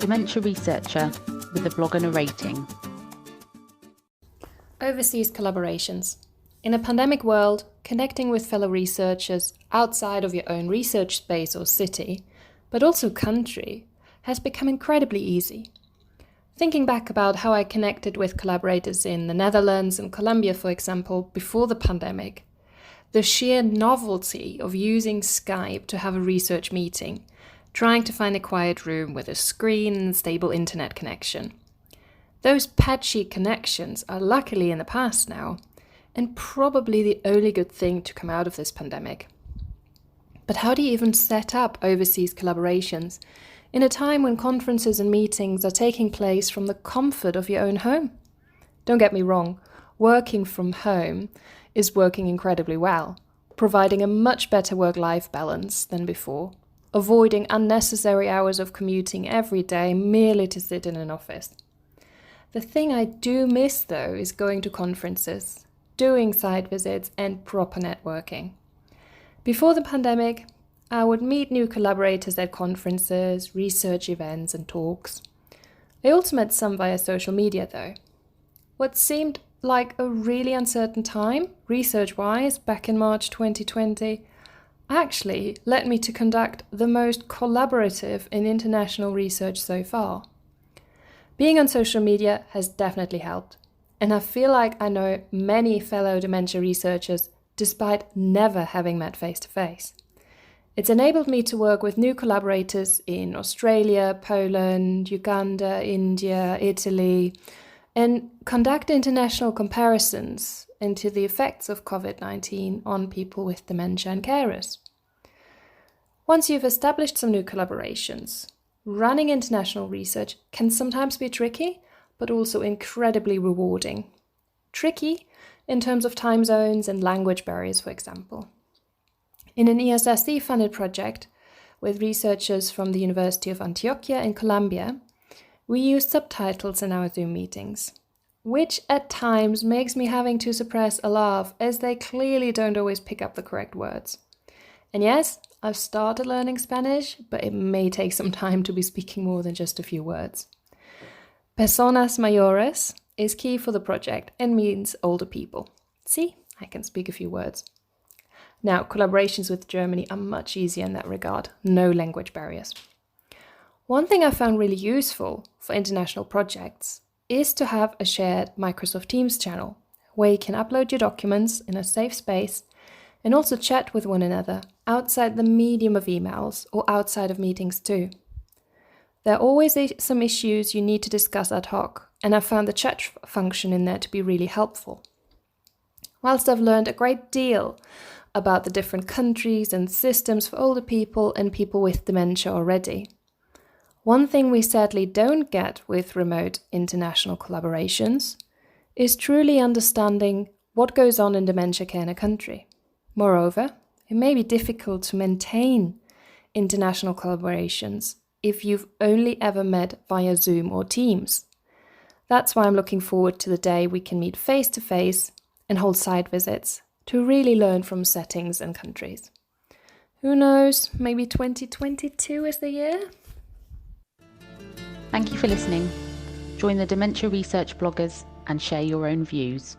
Dementia Researcher with a blog and a rating. Overseas collaborations. In a pandemic world, connecting with fellow researchers outside of your own research space or city, but also country, has become incredibly easy. Thinking back about how I connected with collaborators in the Netherlands and Colombia, for example, before the pandemic, the sheer novelty of using Skype to have a research meeting, trying to find a quiet room with a screen and stable internet connection. Those patchy connections are luckily in the past now, and probably the only good thing to come out of this pandemic. But how do you even set up overseas collaborations in a time when conferences and meetings are taking place from the comfort of your own home? Don't get me wrong, working from home is working incredibly well, providing a much better work-life balance than before, avoiding unnecessary hours of commuting every day merely to sit in an office. The thing I do miss, though, is going to conferences, doing site visits and proper networking. Before the pandemic, I would meet new collaborators at conferences, research events and talks. I also met some via social media, though. What seemed like a really uncertain time, research-wise, back in March 2020, actually led me to conduct the most collaborative in international research so far. Being on social media has definitely helped, and I feel like I know many fellow dementia researchers despite never having met face-to-face. It's enabled me to work with new collaborators in Australia, Poland, Uganda, India, Italy, and conduct international comparisons into the effects of COVID-19 on people with dementia and carers. Once you've established some new collaborations, running international research can sometimes be tricky, but also incredibly rewarding. Tricky in terms of time zones and language barriers, for example. In an ESSC-funded project with researchers from the University of Antioquia in Colombia, we use subtitles in our Zoom meetings, which at times makes me having to suppress a laugh as they clearly don't always pick up the correct words. And yes, I've started learning Spanish, but it may take some time to be speaking more than just a few words. Personas mayores is key for the project and means older people. See, I can speak a few words. Now, collaborations with Germany are much easier in that regard, no language barriers. One thing I found really useful for international projects is to have a shared Microsoft Teams channel where you can upload your documents in a safe space and also chat with one another outside the medium of emails or outside of meetings too. There are always some issues you need to discuss ad hoc, and I found the chat function in there to be really helpful. Whilst I've learned a great deal about the different countries and systems for older people and people with dementia already, one thing we sadly don't get with remote international collaborations is truly understanding what goes on in dementia care in a country. Moreover, it may be difficult to maintain international collaborations if you've only ever met via Zoom or Teams. That's why I'm looking forward to the day we can meet face-to-face and hold site visits to really learn from settings and countries. Who knows, maybe 2022 is the year? Thank you for listening. Join the Dementia Research bloggers and share your own views.